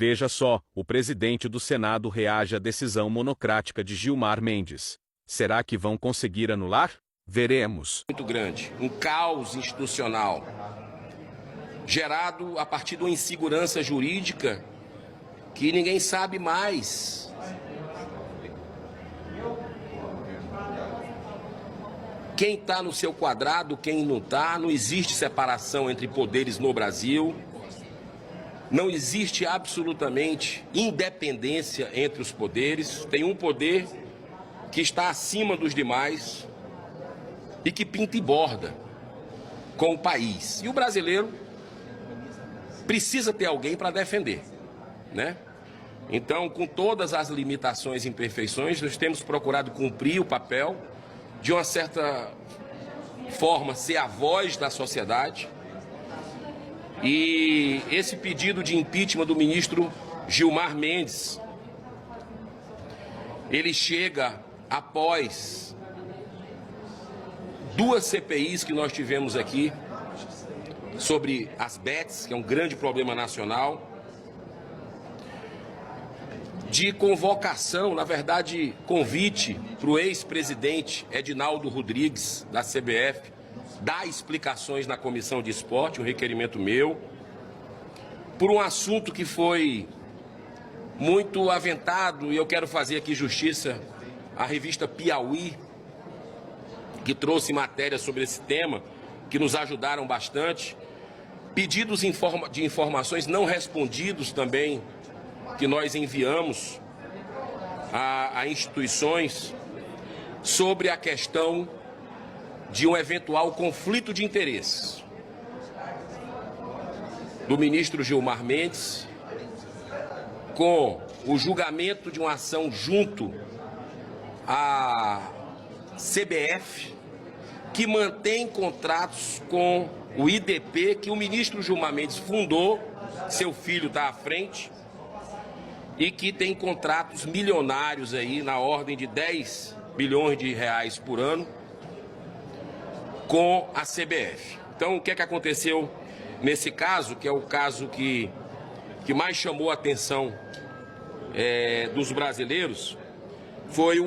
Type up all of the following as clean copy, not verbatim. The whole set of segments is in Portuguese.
Veja só, o presidente do Senado reage à decisão monocrática de Gilmar Mendes. Será que vão conseguir anular? Veremos. Muito grande, um caos institucional, gerado a partir de uma insegurança jurídica que ninguém sabe mais. Quem está no seu quadrado, quem não está, não existe separação entre poderes no Brasil, não existe absolutamente independência entre os poderes, tem um poder que está acima dos demais e que pinta e borda com o país. E o brasileiro precisa ter alguém para defender, né? Então, com todas as limitações e imperfeições, nós temos procurado cumprir o papel, de uma certa forma, ser a voz da sociedade. E esse pedido de impeachment do ministro Gilmar Mendes, ele chega após 2 CPIs que nós tivemos aqui sobre as bets, que é um grande problema nacional, de convocação, na verdade, convite para o ex-presidente Edinaldo Rodrigues, da CBF, dar explicações na Comissão de Esporte, um requerimento meu, por um assunto que foi muito aventado, e eu quero fazer aqui justiça à revista Piauí, que trouxe matérias sobre esse tema, que nos ajudaram bastante, pedidos de informações não respondidos também, que nós enviamos a instituições sobre a questão de um eventual conflito de interesses do ministro Gilmar Mendes com o julgamento de uma ação junto à CBF, que mantém contratos com o IDP, que o ministro Gilmar Mendes fundou, seu filho está à frente, e que tem contratos milionários aí, na ordem de 10 bilhões de reais por ano, com a CBF. Então, o que é que aconteceu nesse caso, que é o caso que mais chamou a atenção dos brasileiros, foi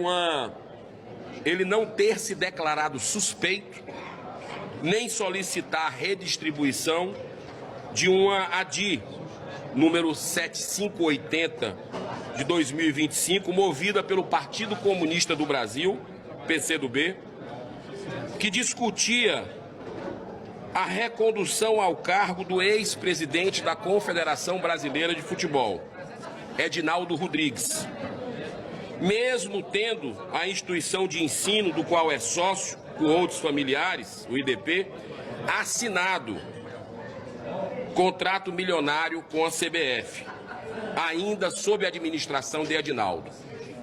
ele não ter se declarado suspeito, nem solicitar a redistribuição de uma ADI, número 7580 de 2025, movida pelo Partido Comunista do Brasil, PCdoB, que discutia a recondução ao cargo do ex-presidente da Confederação Brasileira de Futebol, Edinaldo Rodrigues. Mesmo tendo a instituição de ensino do qual é sócio, com outros familiares, o IDP, assinado contrato milionário com a CBF, ainda sob a administração de Edinaldo.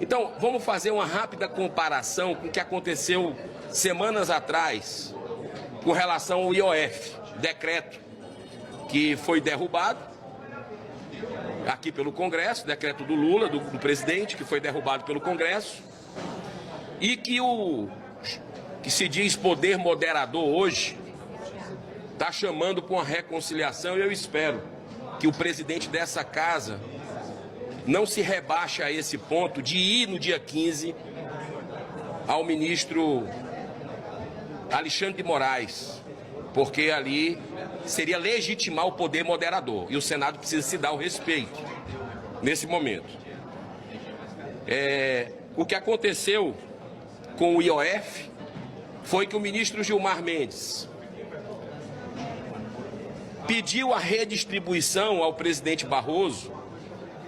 Então, vamos fazer uma rápida comparação com o que aconteceu semanas atrás com relação ao IOF, decreto que foi derrubado aqui pelo Congresso, decreto do Lula, do presidente, que foi derrubado pelo Congresso, e que que se diz poder moderador hoje está chamando para uma reconciliação, e eu espero que o presidente dessa casa não se rebaixe a esse ponto de ir no dia 15 ao ministro Alexandre de Moraes, porque ali seria legitimar o poder moderador, e o Senado precisa se dar o respeito nesse momento. O que aconteceu com o IOF foi que o ministro Gilmar Mendes pediu a redistribuição ao presidente Barroso,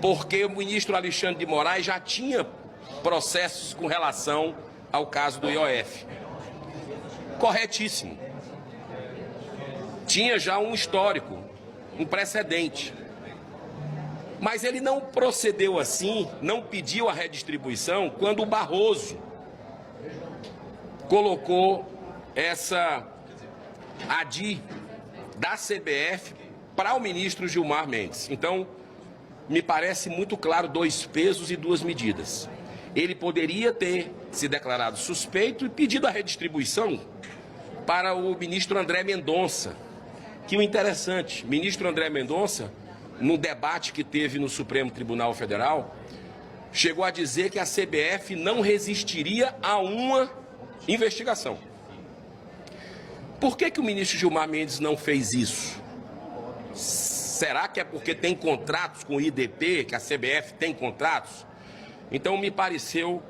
porque o ministro Alexandre de Moraes já tinha processos com relação ao caso do IOF. Corretíssimo. Tinha já um histórico, um precedente. Mas ele não procedeu assim, não pediu a redistribuição, quando o Barroso colocou essa ADI da CBF para o ministro Gilmar Mendes. Então, me parece muito claro 2 pesos e 2 medidas. Ele poderia ter se declarado suspeito e pedido a redistribuição para o ministro André Mendonça, que o interessante, ministro André Mendonça num debate que teve no Supremo Tribunal Federal, chegou a dizer que a CBF não resistiria a uma investigação. Por que o ministro Gilmar Mendes não fez isso? Será que é porque tem contratos com o IDP, que a CBF tem contratos? Então me pareceu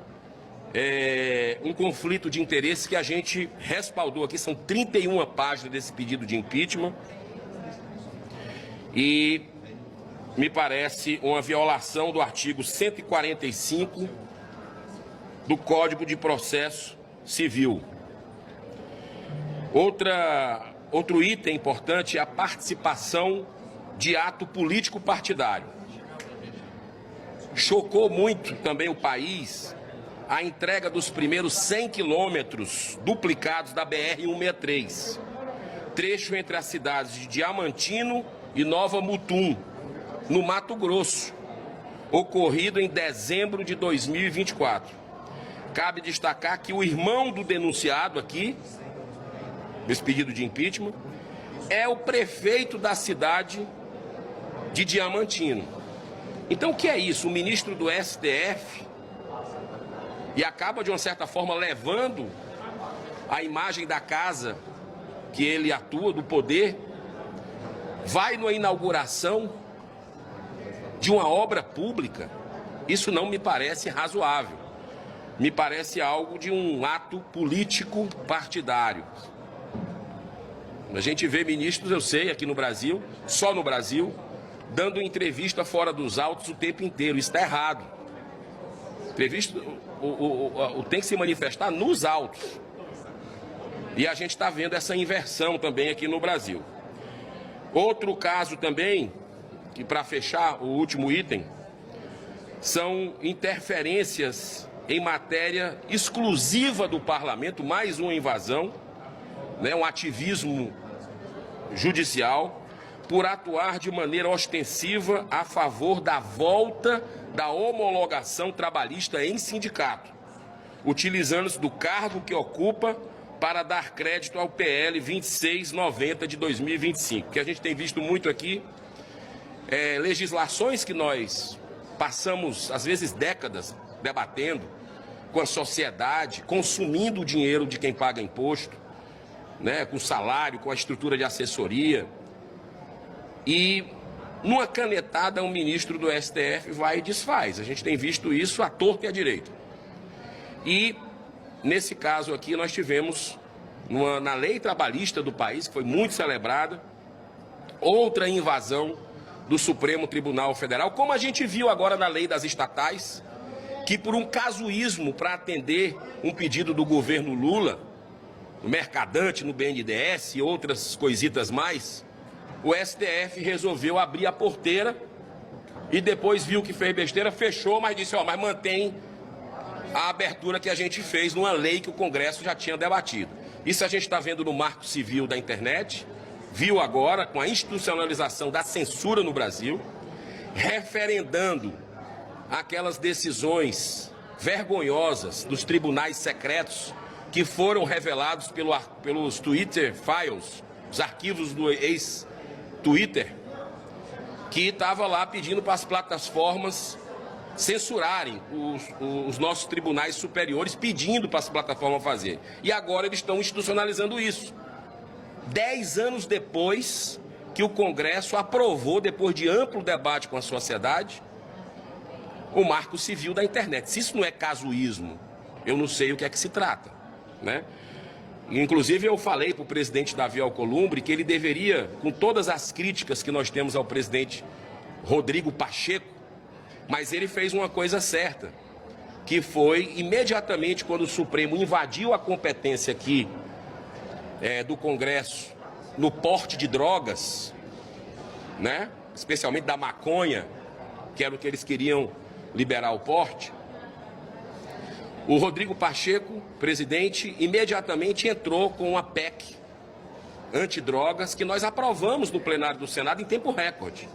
um conflito de interesse que a gente respaldou aqui. São 31 páginas desse pedido de impeachment e me parece uma violação do artigo 145 do Código de Processo Civil. Outro item importante é a participação de ato político partidário. Chocou muito também o país a entrega dos primeiros 100 quilômetros duplicados da BR-163, trecho entre as cidades de Diamantino e Nova Mutum, no Mato Grosso, ocorrido em dezembro de 2024. Cabe destacar que o irmão do denunciado aqui, desse pedido de impeachment, é o prefeito da cidade de Diamantino. Então o que é isso? O ministro do STF, e acaba de uma certa forma levando a imagem da casa que ele atua, do poder, vai numa inauguração de uma obra pública. Isso não me parece razoável. Me parece algo de um ato político partidário. A gente vê ministros, eu sei, aqui no Brasil, só no Brasil, dando entrevista fora dos autos o tempo inteiro. Isso está errado. Entrevista, tem que se manifestar nos autos. E a gente está vendo essa inversão também aqui no Brasil. Outro caso também, que para fechar o último item, são interferências em matéria exclusiva do parlamento, mais uma invasão, né, um ativismo judicial, por atuar de maneira ostensiva a favor da volta da homologação trabalhista em sindicato, utilizando-se do cargo que ocupa para dar crédito ao PL 2690 de 2025. Que a gente tem visto muito aqui, legislações que nós passamos, às vezes, décadas debatendo com a sociedade, consumindo o dinheiro de quem paga imposto, né, com salário, com a estrutura de assessoria. E numa canetada, um ministro do STF vai e desfaz. A gente tem visto isso à torta e à direita. E, nesse caso aqui, nós tivemos, na lei trabalhista do país, que foi muito celebrada, outra invasão do Supremo Tribunal Federal, como a gente viu agora na lei das estatais, que por um casuísmo para atender um pedido do governo Lula, no Mercadante, no BNDES e outras coisitas mais, o STF resolveu abrir a porteira e depois viu que fez besteira, fechou, mas disse, mas mantém a abertura que a gente fez numa lei que o Congresso já tinha debatido. Isso a gente está vendo no Marco Civil da internet, viu agora com a institucionalização da censura no Brasil, referendando aquelas decisões vergonhosas dos tribunais secretos que foram revelados pelos Twitter Files, os arquivos do ex-Twitter, que estava lá pedindo para as plataformas censurarem os nossos tribunais superiores, pedindo para as plataformas fazer. E agora eles estão institucionalizando isso. 10 anos depois que o Congresso aprovou, depois de amplo debate com a sociedade, o Marco Civil da internet. Se isso não é casuísmo, eu não sei o que é que se trata, né? Inclusive eu falei para o presidente Davi Alcolumbre que ele deveria, com todas as críticas que nós temos ao presidente Rodrigo Pacheco, mas ele fez uma coisa certa, que foi imediatamente quando o Supremo invadiu a competência aqui do Congresso no porte de drogas, né? Especialmente da maconha, que era o que eles queriam liberar o porte. O Rodrigo Pacheco, presidente, imediatamente entrou com uma PEC antidrogas que nós aprovamos no plenário do Senado em tempo recorde.